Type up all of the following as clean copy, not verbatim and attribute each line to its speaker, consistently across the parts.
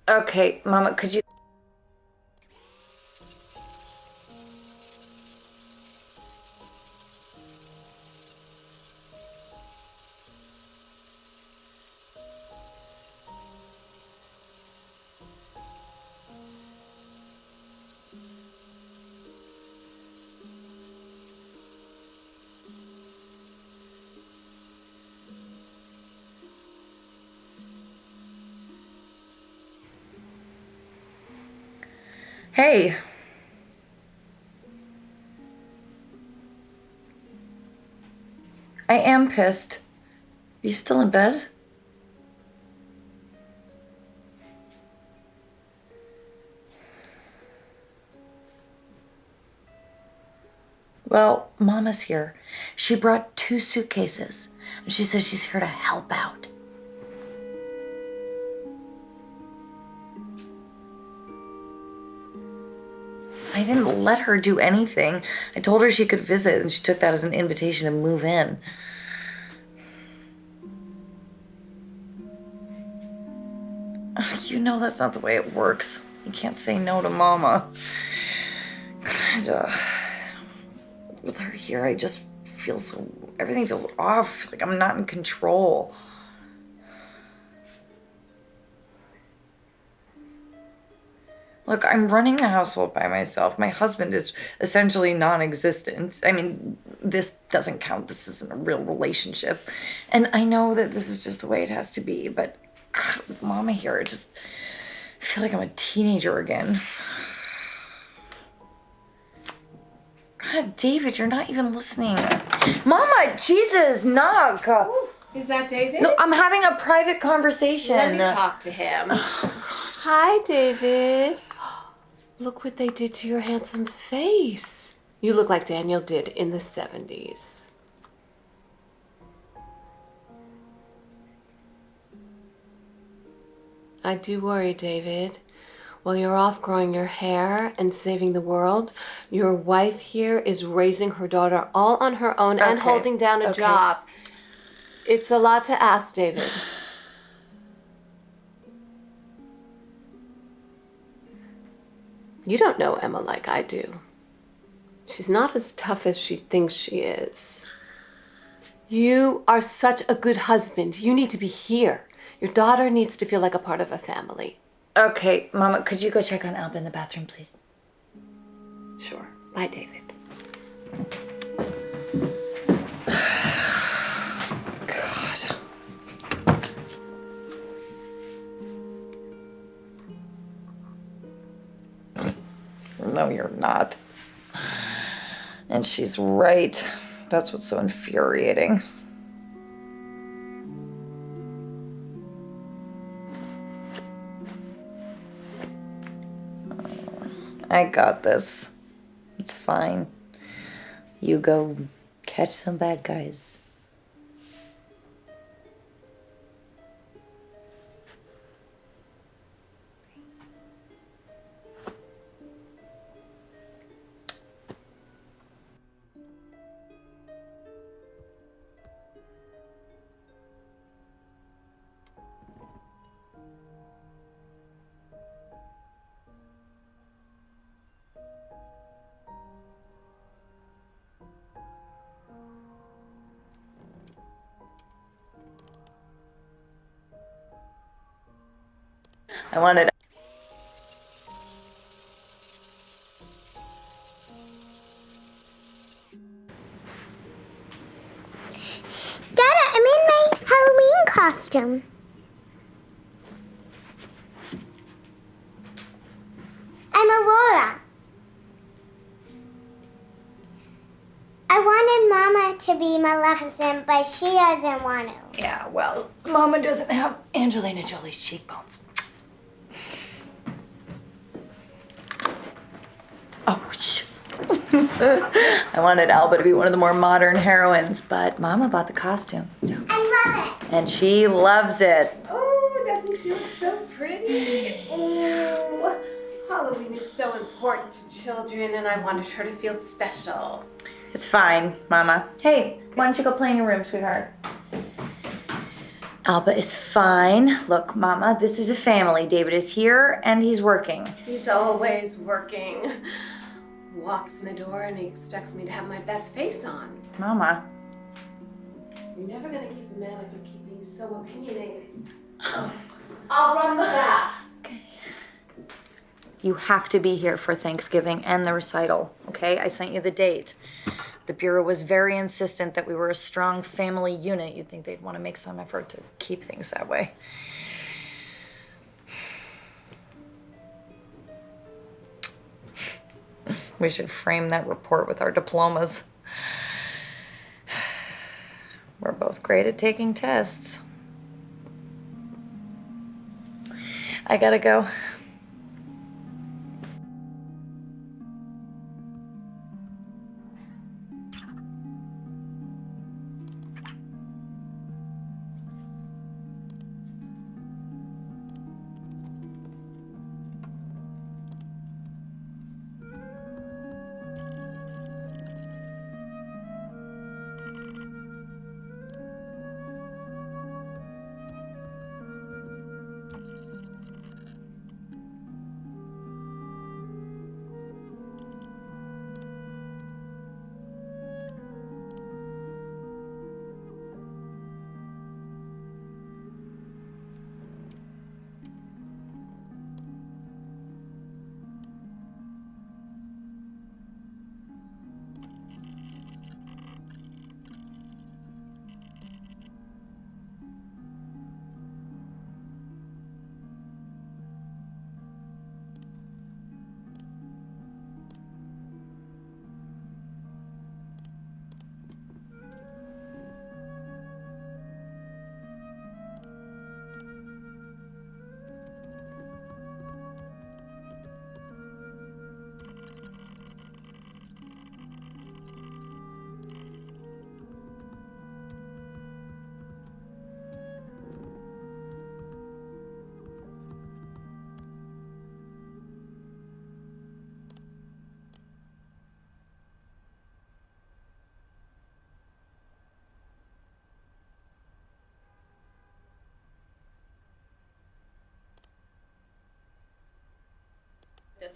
Speaker 1: Okay, Mama, could you... Hey. I am pissed. You still in bed? Well, Mama's here. She brought 2 suitcases, and she says she's here to help out. I didn't let her do anything. I told her she could visit, and she took that as an invitation to move in. You know that's not the way it works. You can't say no to Mama. God, with her here, I just feel so... everything feels off, like I'm not in control. Look, I'm running the household by myself. My husband is essentially non-existent. I mean, this doesn't count. This isn't a real relationship. And I know that this is just the way it has to be, but God, with Mama here, I feel like I'm a teenager again. God, David, you're not even listening. Mama, Jesus, knock.
Speaker 2: Is that David?
Speaker 1: No, I'm having a private conversation.
Speaker 2: Let me talk to him. Hi, David. Look what they did to your handsome face. You look like Daniel did in the 70s. I do worry, David. While you're off growing your hair and saving the world, your wife here is raising her daughter all on her own and holding down a job. It's a lot to ask, David. You don't know Emma like I do. She's not as tough as she thinks she is. You are such a good husband. You need to be here. Your daughter needs to feel like a part of a family.
Speaker 1: Okay, Mama, could you go check on Alba in the bathroom, please?
Speaker 2: Sure. Bye, David.
Speaker 1: God. No, you're not. And she's right. That's what's so infuriating. I got this. It's fine. You go catch some bad guys. I wanted...
Speaker 3: Dada, I'm in my Halloween costume. I'm Aurora. I wanted Mama to be Maleficent, but she doesn't want to.
Speaker 1: Yeah, well, Mama doesn't have Angelina Jolie's cheekbones. Oh, shh. I wanted Alba to be one of the more modern heroines, but Mama bought the costume. So.
Speaker 3: I love it.
Speaker 1: And she loves it.
Speaker 2: Oh, doesn't she look so pretty? Oh, Halloween is so important to children, and I wanted her to feel special.
Speaker 1: It's fine, Mama. Hey, why don't you go play in your room, sweetheart? Alba is fine. Look, Mama, this is a family. David is here and he's working.
Speaker 2: He's always working. Walks in the door and he expects me to have my best face on.
Speaker 1: Mama.
Speaker 2: You're never gonna keep a man if you keep being so opinionated. I'll run the bath.
Speaker 1: Okay. You have to be here for Thanksgiving and the recital, okay? I sent you the date. The Bureau was very insistent that we were a strong family unit. You'd think they'd want to make some effort to keep things that way. We should frame that report with our diplomas. We're both great at taking tests. I gotta go.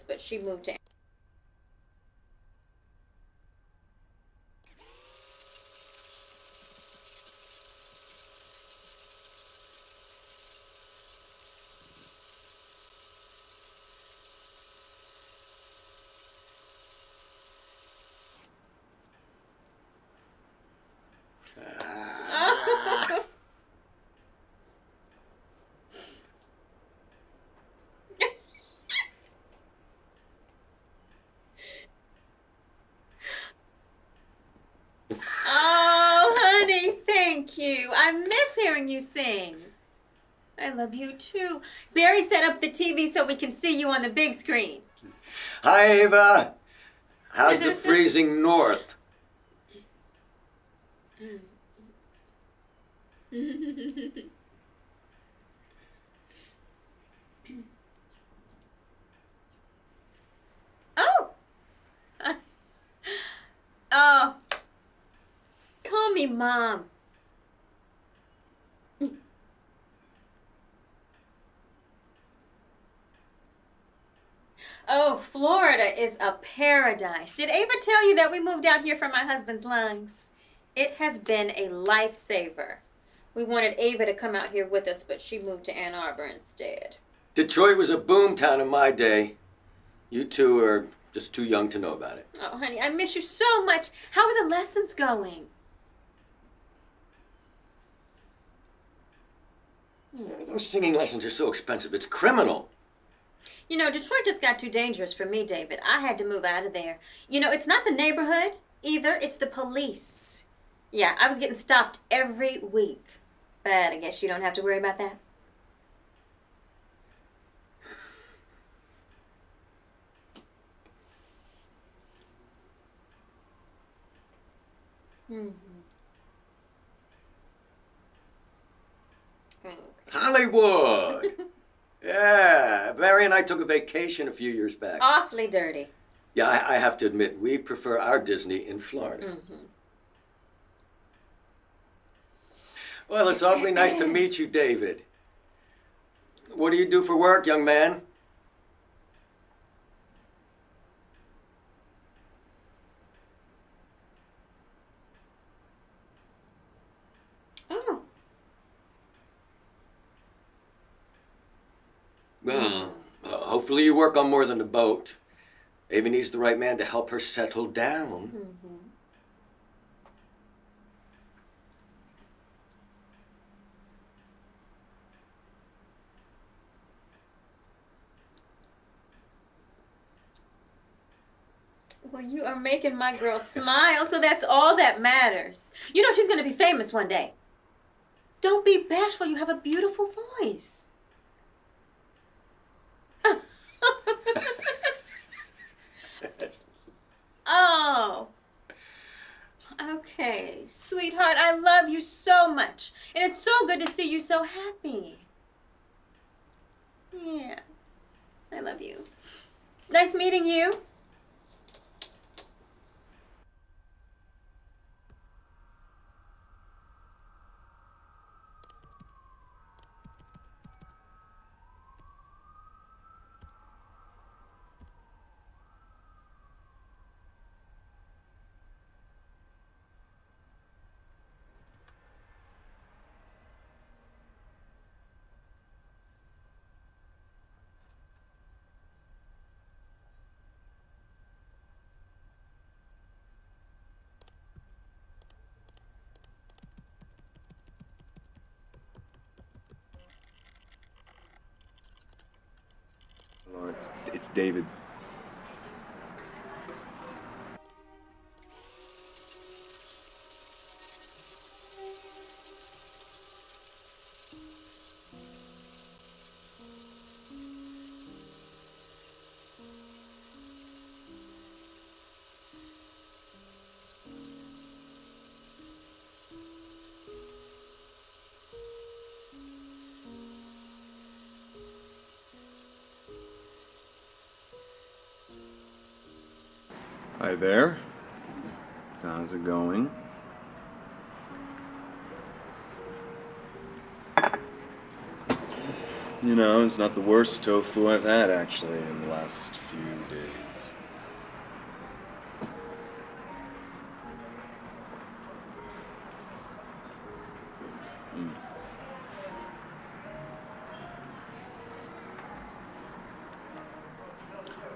Speaker 4: But she moved to Oh, honey, thank you. I miss hearing you sing. I love you too. Barry set up the TV so we can see you on the big screen.
Speaker 5: Hi, Ava. How's the freezing north?
Speaker 4: Oh. Oh. Call me Mom. Oh, Florida is a paradise. Did Ava tell you that we moved out here for my husband's lungs? It has been a lifesaver. We wanted Ava to come out here with us, but she moved to Ann Arbor instead.
Speaker 5: Detroit was a boom town in my day. You two are just too young to know about it.
Speaker 4: Oh, honey, I miss you so much. How are the lessons going?
Speaker 5: Those singing lessons are so expensive. It's criminal.
Speaker 4: You know, Detroit just got too dangerous for me, David. I had to move out of there. You know, it's not the neighborhood either. It's the police. Yeah, I was getting stopped every week. But I guess you don't have to worry about that. Mm-hmm. Okay.
Speaker 5: Hollywood! Yeah, Barry and I took a vacation a few years back.
Speaker 4: Awfully dirty.
Speaker 5: Yeah, I have to admit, we prefer our Disney in Florida.
Speaker 4: Mm-hmm.
Speaker 5: Well, it's awfully nice to meet you, David. What do you do for work, young man?
Speaker 4: Oh.
Speaker 5: Well, hopefully you work on more than a boat. Amy needs the right man to help her settle down.
Speaker 4: Mm-hmm. Well, you are making my girl smile, so that's all that matters. You know she's going to be famous one day. Don't be bashful. You have a beautiful voice. Oh. Okay. Sweetheart, I love you so much. And it's so good to see you so happy. Yeah. I love you. Nice meeting you.
Speaker 6: Hello, it's David. Hi there. So how's it going? You know, it's not the worst tofu I've had, actually, in the last few days. Mm.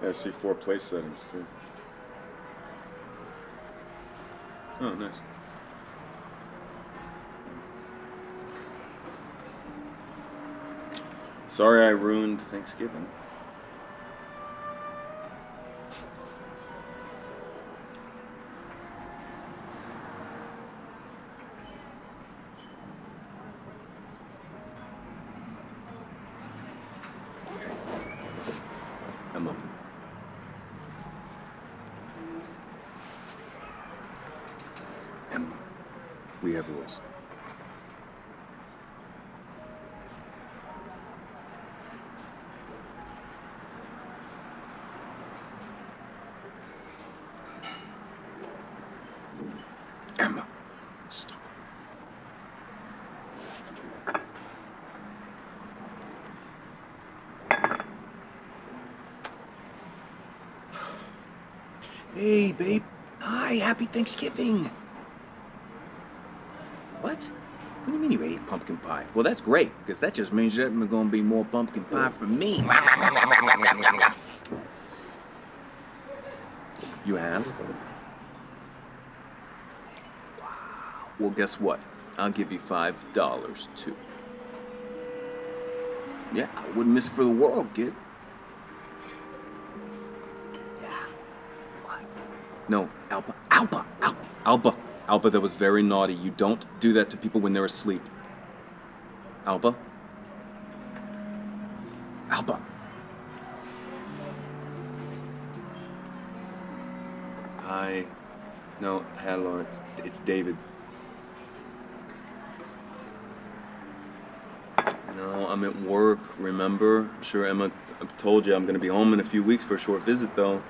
Speaker 6: Yeah, I see 4 place settings, too. Oh, nice. Sorry I ruined Thanksgiving. Emma. Emma, we have rules. Emma, stop. Hey, babe. Hi, happy Thanksgiving. What? What do you mean you ate pumpkin pie? Well, that's great, because that just means there's gonna be more pumpkin pie for me. You have? Wow. Well, guess what? I'll give you $5 too. Yeah, I wouldn't miss it for the world, kid. Yeah. What? No, Alba, that was very naughty. You don't do that to people when they're asleep. Alba? Hi. No, hello, it's David. No, I'm at work, remember? I'm sure Emma told you I'm gonna be home in a few weeks for a short visit, though.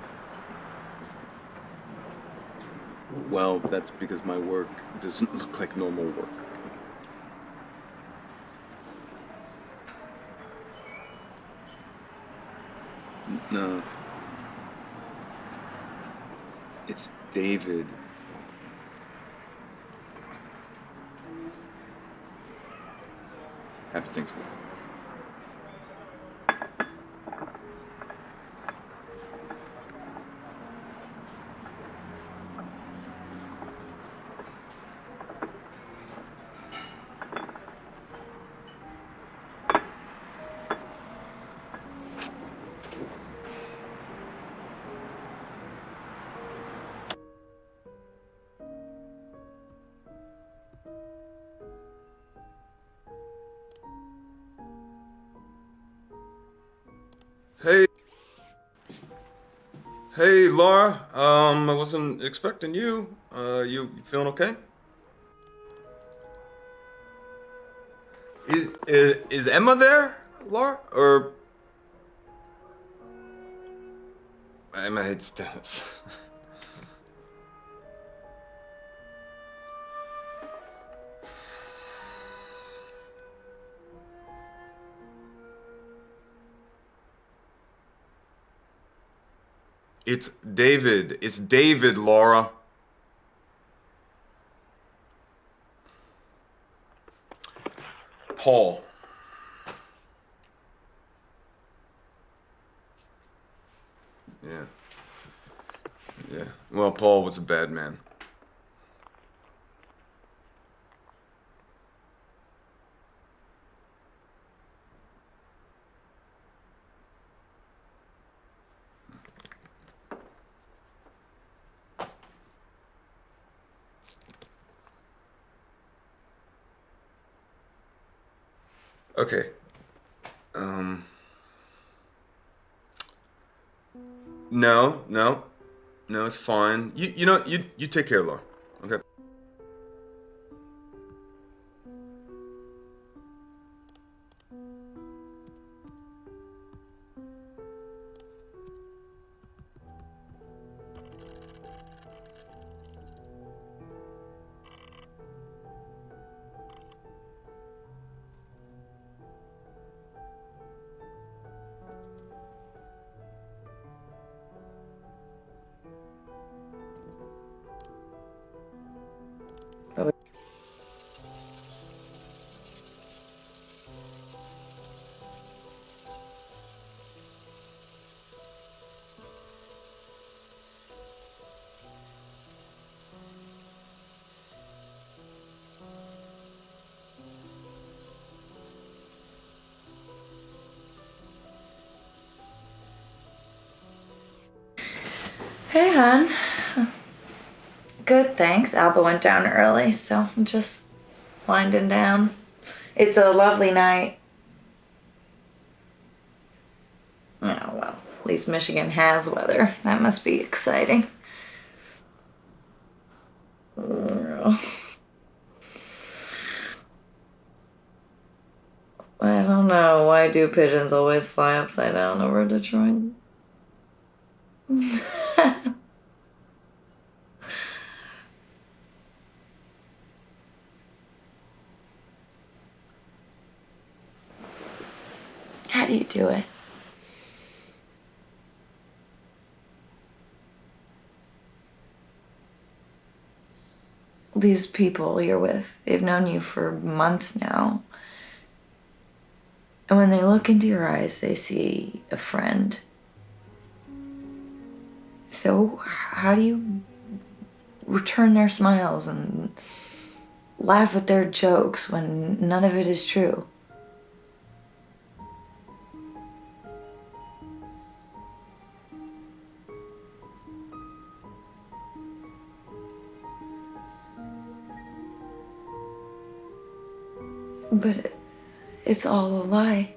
Speaker 6: Well, that's because my work doesn't look like normal work. No. It's David. Happy Thanksgiving. Hey. Hey, Laura. I wasn't expecting you. You feeling okay? Is Emma there, Laura? Or Emma hates tennis. It's David. It's David, Laura. Paul. Yeah. Yeah. Well, Paul was a bad man. Okay. No, no, no, it's fine. You know, you take care, Laura. Okay.
Speaker 1: Hey, hon. Good, thanks. Alba went down early, so I'm just winding down. It's a lovely night. Oh, well, at least Michigan has weather. That must be exciting. I don't know. Why do pigeons always fly upside down over Detroit? How do you do it? These people you're with, they've known you for months now. And when they look into your eyes, they see a friend. So, how do you return their smiles and laugh at their jokes when none of it is true? But it's all a lie.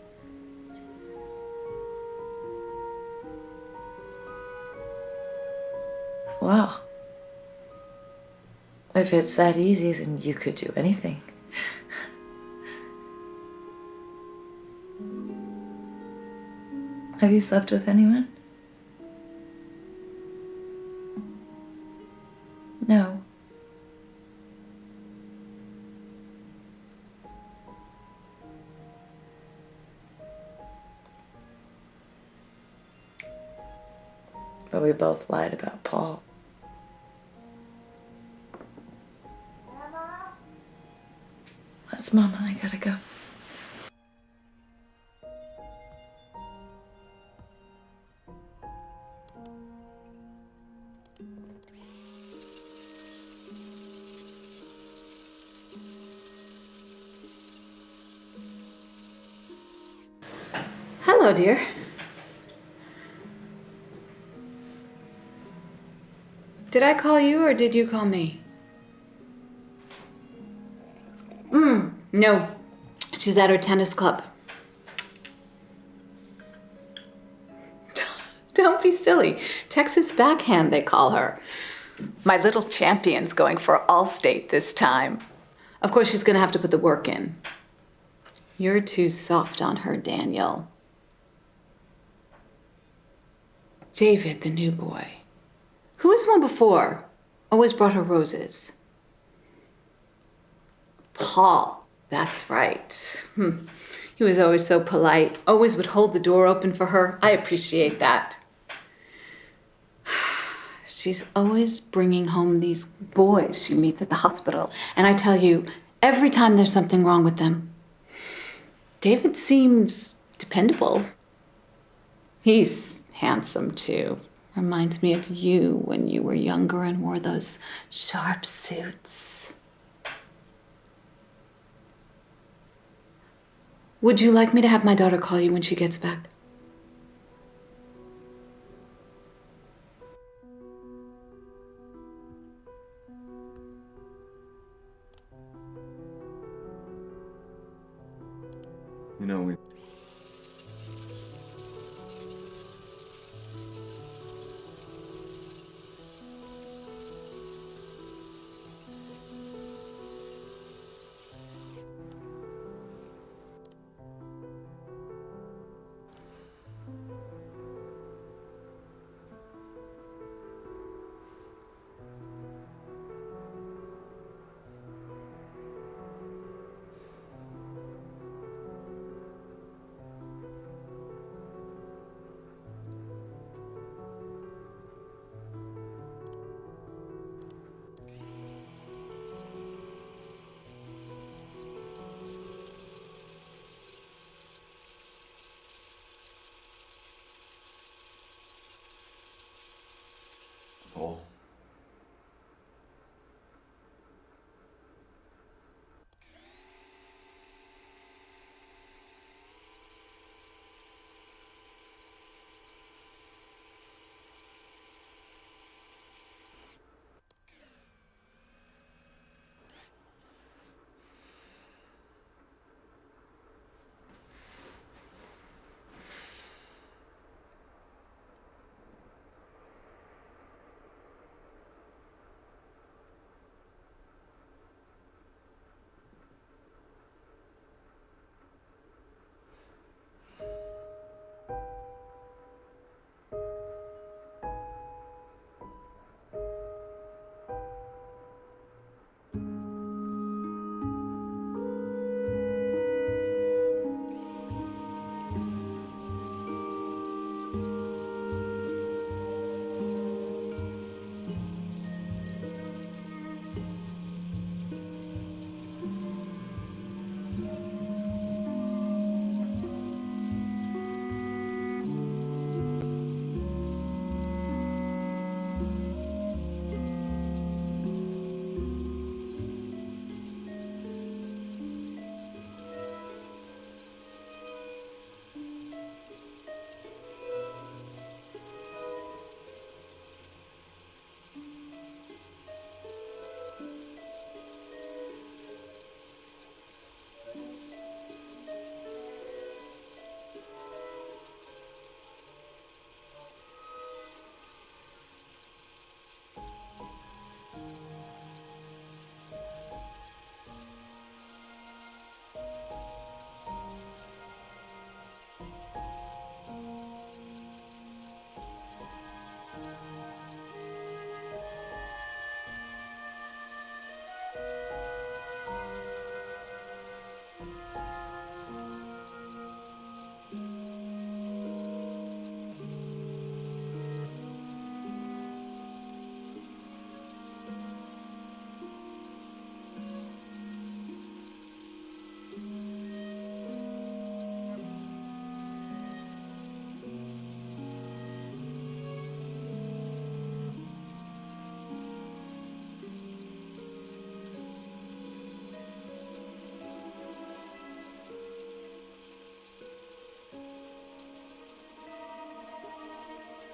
Speaker 1: Wow. If it's that easy, then you could do anything. Have you slept with anyone? No. But we both lied about Paul. That's Mama, I gotta go.
Speaker 2: Hello, dear. Did I call you or did you call me? No. She's at her tennis club. Don't be silly. Texas backhand, they call her. My little champion's going for All-State this time. Of course, she's gonna have to put the work in. You're too soft on her, Daniel. David, the new boy. Who was the one before? Always brought her roses. Paul, that's right. He was always so polite, always would hold the door open for her. I appreciate that. She's always bringing home these boys she meets at the hospital. And I tell you, every time there's something wrong with them, David seems dependable. He's handsome too. Reminds me of you when you were younger and wore those sharp suits. Would you like me to have my daughter call you when she gets back?
Speaker 6: You know, we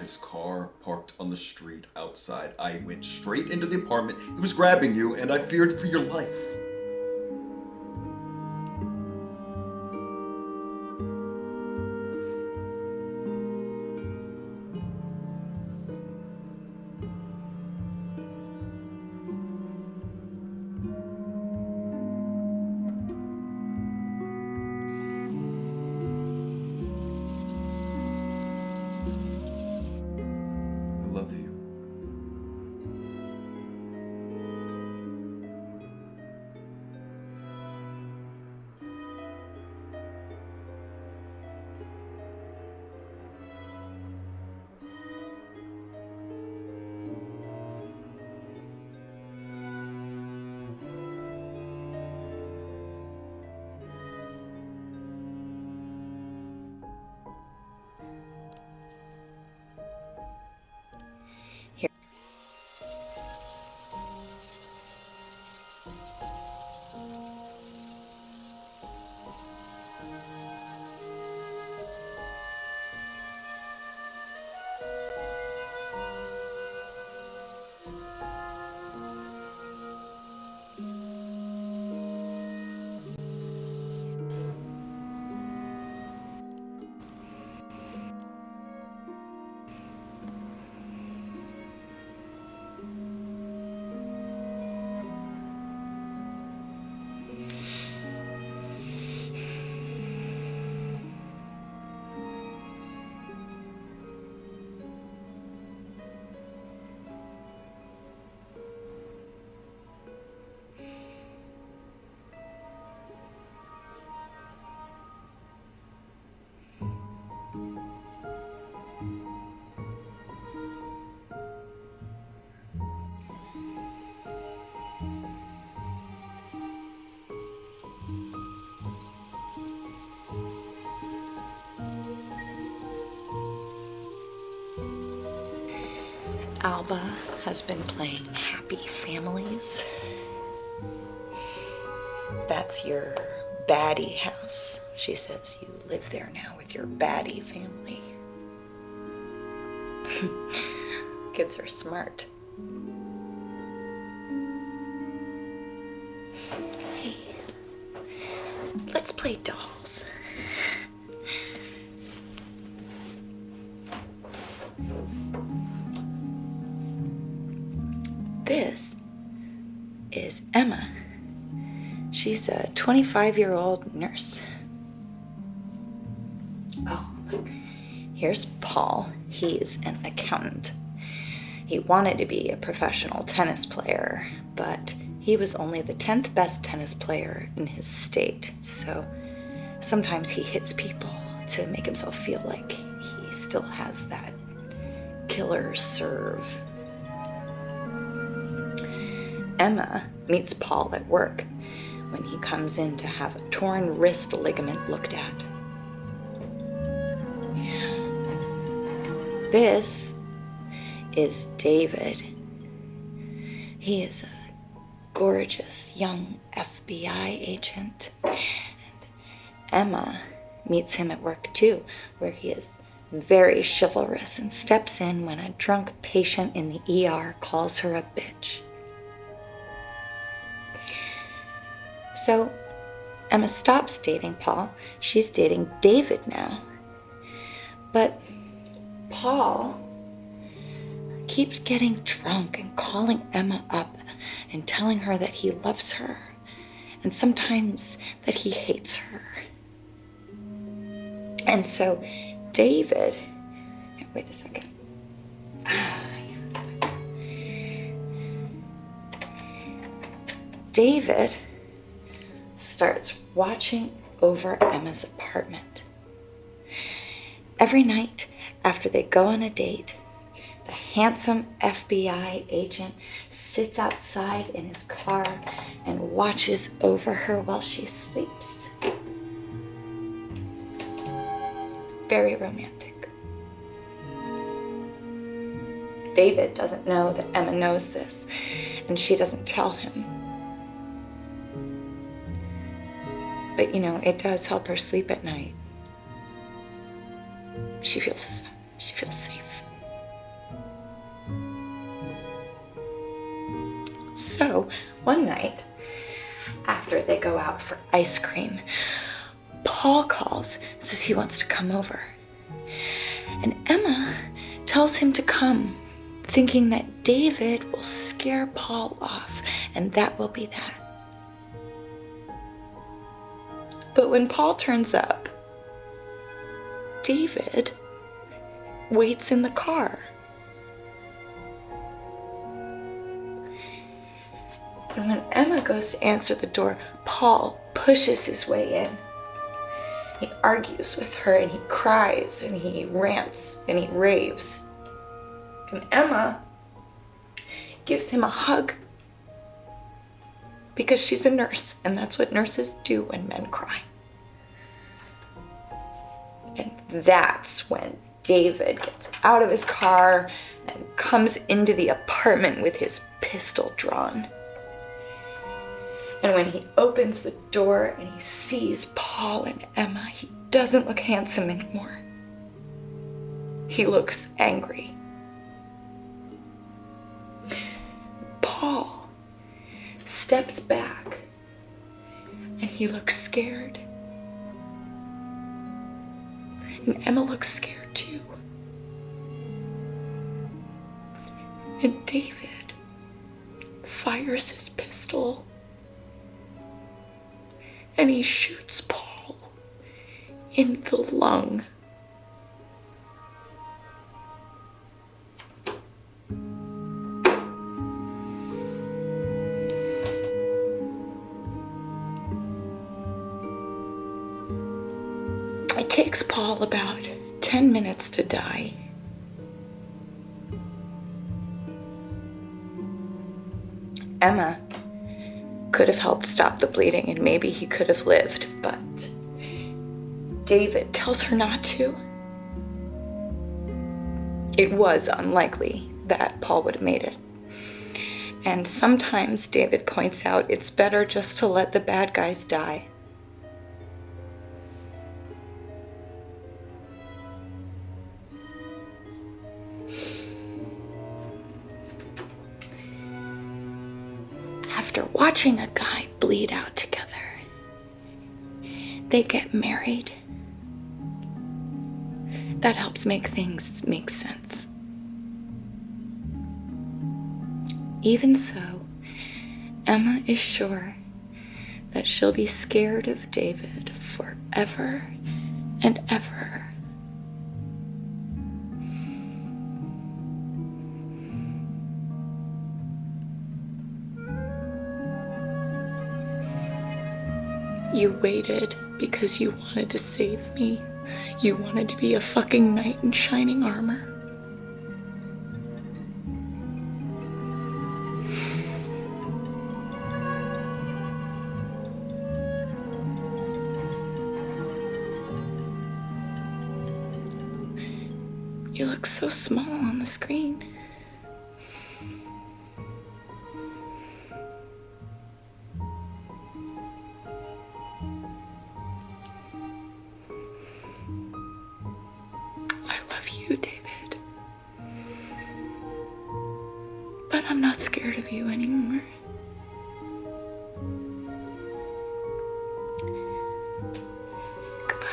Speaker 7: his car parked on the street outside. I went straight into the apartment. He was grabbing you, and I feared for your life. I love you.
Speaker 1: Alba has been playing Happy Families. That's your baddie house. She says you live there now with your baddie family. Kids are smart. Hey, let's play dolls. This is Emma. She's a 25-year-old nurse. Oh, look. Here's Paul. He's an accountant. He wanted to be a professional tennis player, but he was only the 10th best tennis player in his state. So sometimes he hits people to make himself feel like he still has that killer serve. Emma meets Paul at work when he comes in to have a torn wrist ligament looked at. This is David. He is a gorgeous young FBI agent. And Emma meets him at work too, where he is very chivalrous and steps in when a drunk patient in the ER calls her a bitch. So Emma stops dating Paul. She's dating David now. But Paul keeps getting drunk and calling Emma up and telling her that he loves her and sometimes that he hates her. And so David, wait a second. David starts watching over Emma's apartment. Every night after they go on a date, the handsome FBI agent sits outside in his car and watches over her while she sleeps. It's very romantic. David doesn't know that Emma knows this, and she doesn't tell him. But you know, it does help her sleep at night. She feels safe. So one night, after they go out for ice cream, Paul calls, says he wants to come over. And Emma tells him to come, thinking that David will scare Paul off, and that will be that. But when Paul turns up, David waits in the car. And when Emma goes to answer the door, Paul pushes his way in. He argues with her and he cries and he rants and he raves. And Emma gives him a hug because she's a nurse, and that's what nurses do when men cry. And that's when David gets out of his car and comes into the apartment with his pistol drawn. And when he opens the door and he sees Paul and Emma, he doesn't look handsome anymore. He looks angry. Paul steps back and he looks scared. And Emma looks scared too. And David fires his pistol and he shoots Paul in the lung. It takes Paul about 10 minutes to die. Emma could have helped stop the bleeding and maybe he could have lived, but David tells her not to. It was unlikely that Paul would have made it. And sometimes David points out it's better just to let the bad guys die. After watching a guy bleed out together, they get married. That helps make things make sense. Even so, Emma is sure that she'll be scared of David forever and ever. You waited because you wanted to save me. You wanted to be a fucking knight in shining armor. You look so small on the screen. You, David. But I'm not scared of you anymore. Goodbye.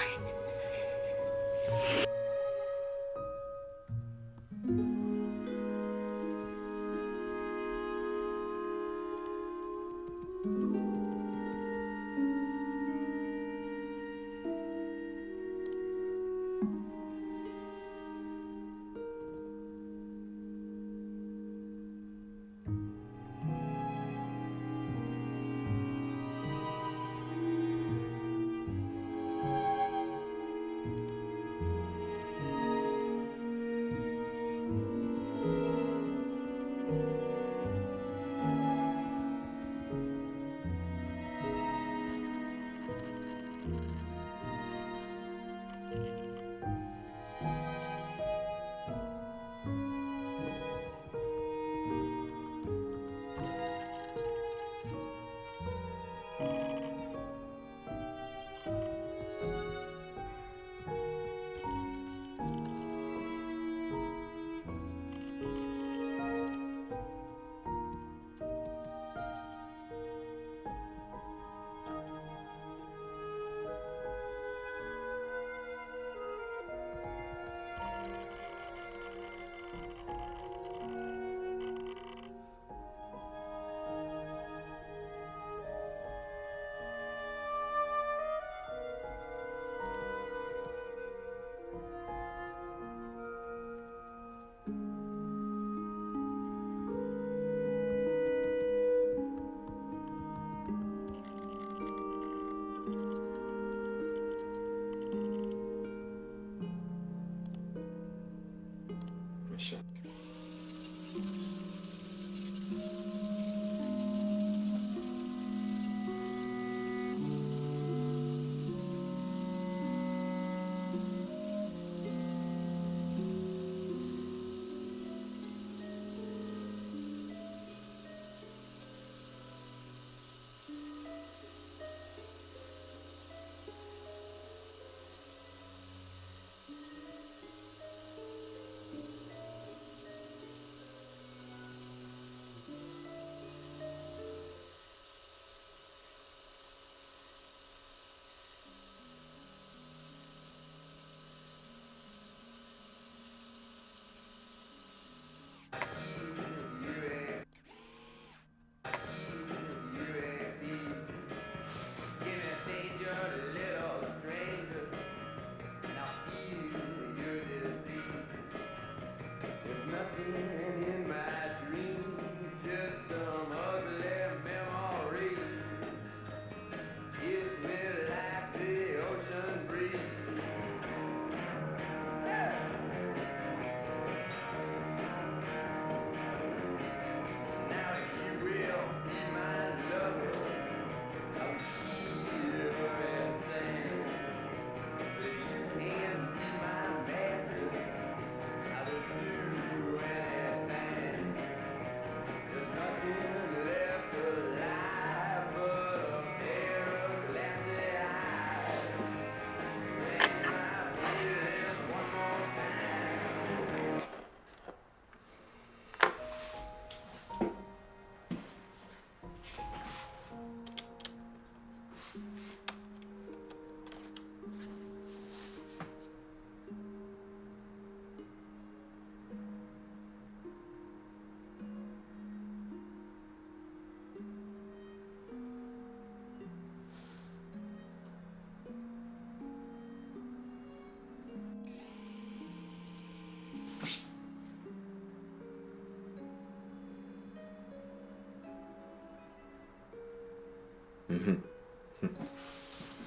Speaker 6: Mm-hmm.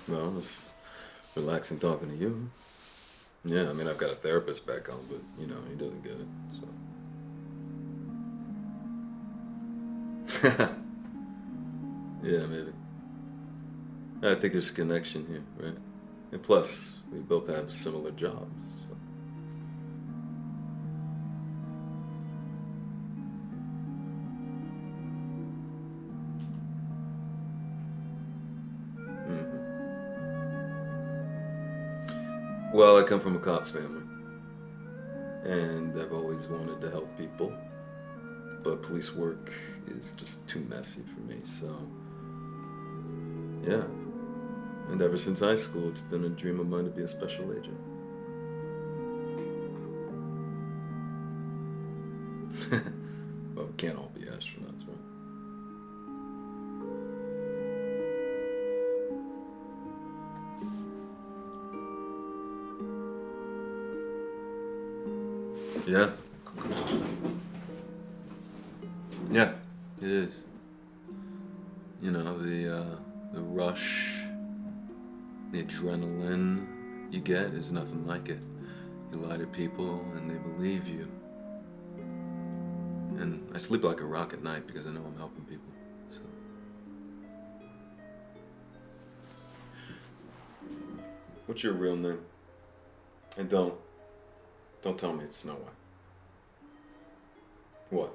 Speaker 6: Well, it's relaxing talking to you. Yeah, I mean, I've got a therapist back home, but, you know, he doesn't get it, so. Yeah, maybe. I think there's a connection here, right? And plus, we both have similar jobs, so. Mm-hmm. Well, I come from a cop's family, and I've always wanted to help people, but police work is just too messy for me, so yeah. And ever since high school, it's been a dream of mine to be a special agent. Well, we can't all be astronauts, right? Yeah. Yeah, it is. You know, the rush, the adrenaline you get is nothing like it. You lie to people and they believe you. And I sleep like a rock at night because I know I'm helping people, so. What's your real name? And don't tell me it's Snow White. What?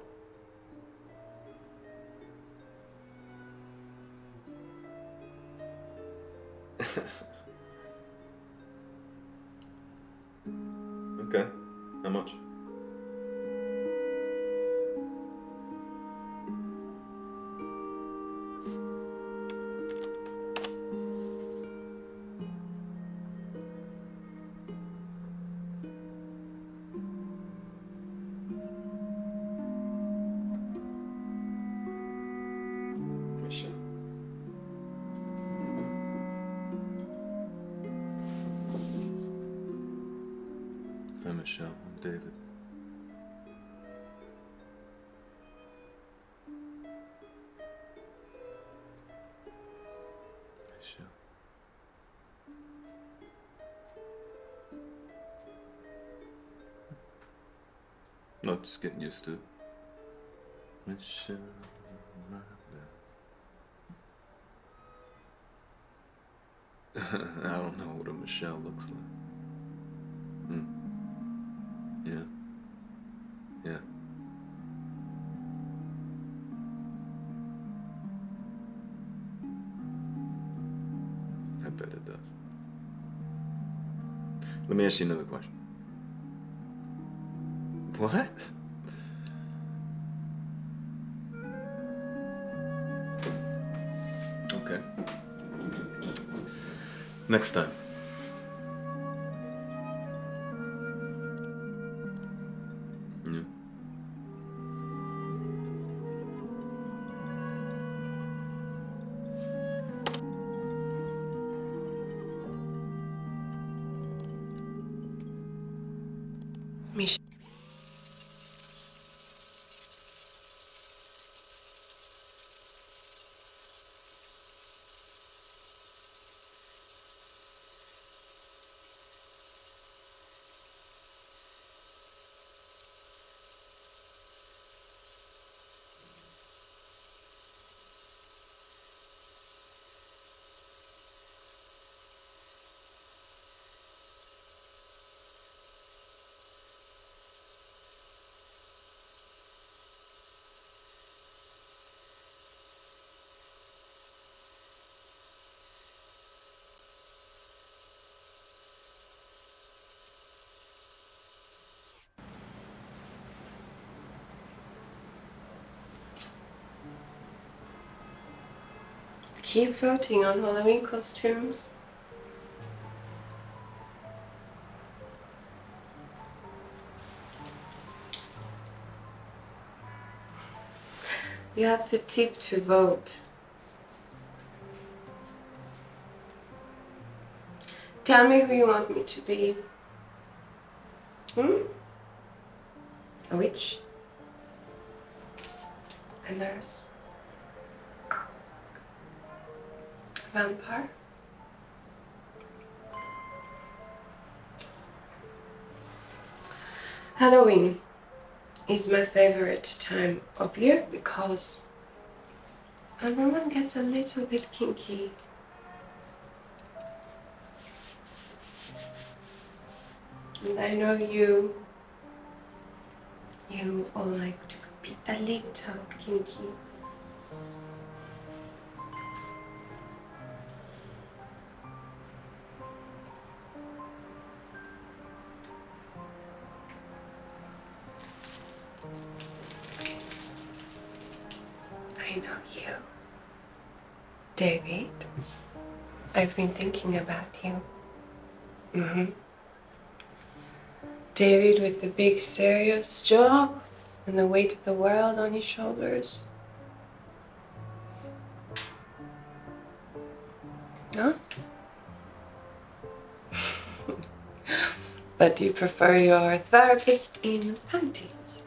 Speaker 6: Okay. How much? Michelle. Hi, Michelle. I'm David. Michelle. No, just getting used to it. Michelle, my love. I don't know what a Michelle looks like. Hmm. Yeah. Yeah. I bet it does. Let me ask you another question. What? Okay. Next time. Yeah.
Speaker 2: Michelle. Keep voting on Halloween costumes. You have to tip to vote. Tell me who you want me to be. A witch? A nurse? Vampire? Halloween is my favorite time of year because everyone gets a little bit kinky. And I know you all like to be a little kinky. I know you. David, I've been thinking about you. David with the big serious job and the weight of the world on his shoulders. Huh? But you prefer your therapist in panties.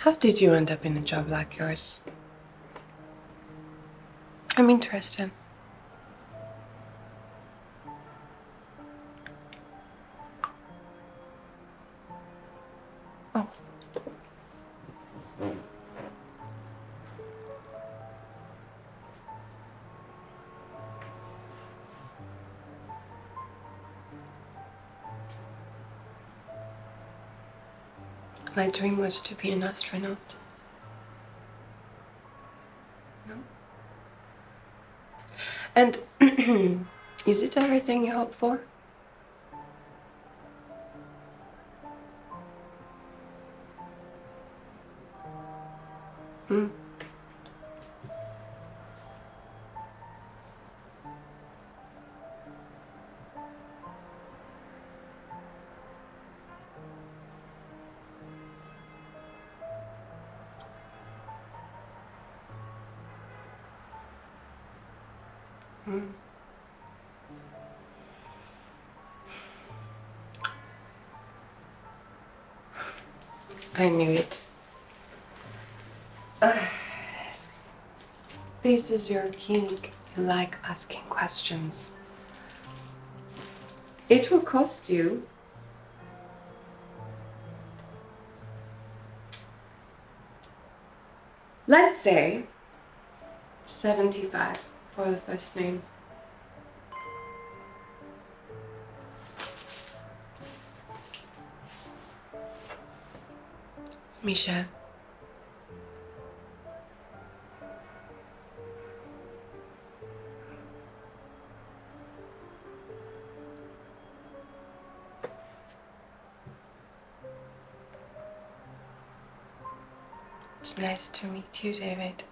Speaker 2: How did you end up in a job like yours? I'm interested. Oh. My dream was to be an astronaut. No? And is it everything you hope for? Hmm. Hmm. I knew it. This is your kink. You like asking questions. It will cost you. Let's say 75 for the first name. Michelle. It's nice to meet you, David.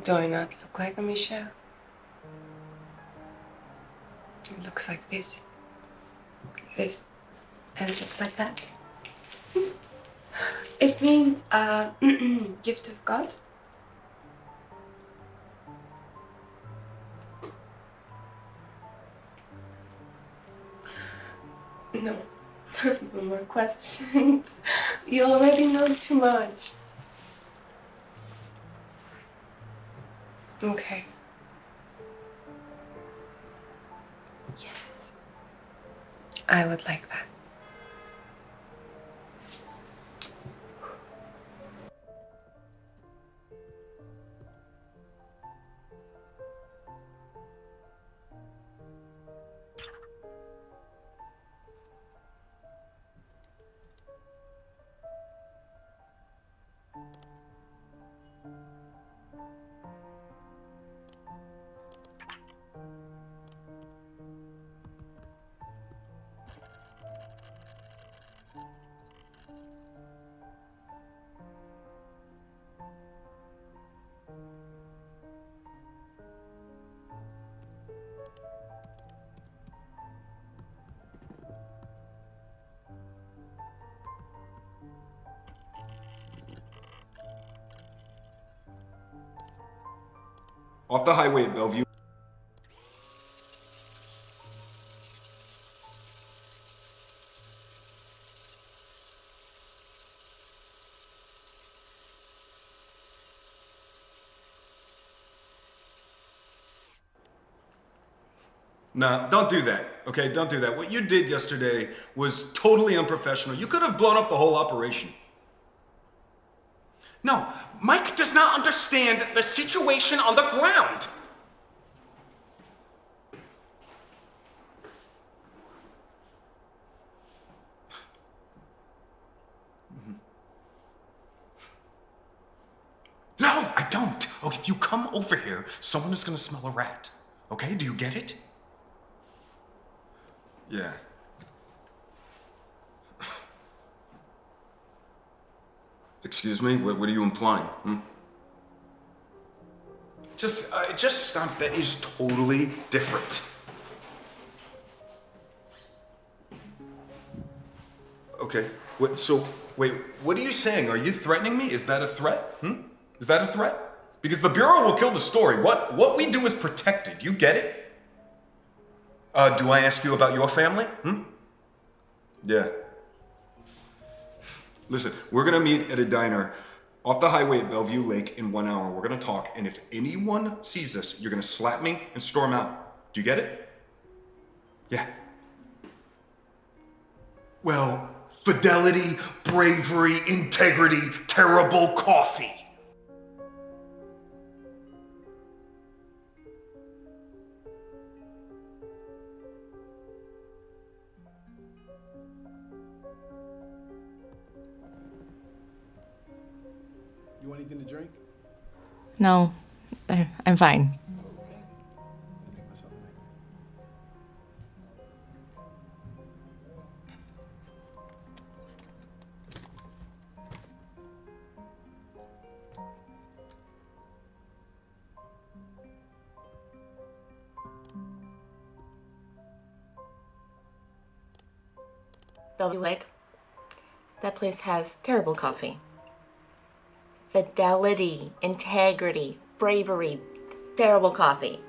Speaker 2: Do I not look like a Michelle? It looks like this, and it looks like that. It means gift of God. No, no more questions. You already know too much. Okay. Yes. I would like that.
Speaker 7: Off the highway at Bellevue. Nah, don't do that, okay? Don't do that. What you did yesterday was totally unprofessional. You could have blown up the whole operation.
Speaker 8: No, Mike does not understand the situation on the ground. No, I don't. Oh, if you come over here, someone is gonna smell a rat. Okay, do you get it?
Speaker 7: Yeah. Excuse me? What are you implying?
Speaker 8: Just stop. That is totally different.
Speaker 7: Okay. Wait, what are you saying? Are you threatening me? Is that a threat? Is that a threat? Because the Bureau will kill the story. What we do is protected. You get it? Do I ask you about your family? Yeah. Listen, we're gonna meet at a diner off the highway at Bellevue Lake in 1 hour. We're gonna talk, and if anyone sees us, you're gonna slap me and storm out. Do you get it? Yeah.
Speaker 8: Well, fidelity, bravery, integrity, terrible coffee.
Speaker 9: You want anything to drink?
Speaker 1: No, I'm fine.
Speaker 9: Okay. Make myself a drink.
Speaker 2: Bellevue Lake. That place has terrible coffee. Fidelity, integrity, bravery, terrible coffee.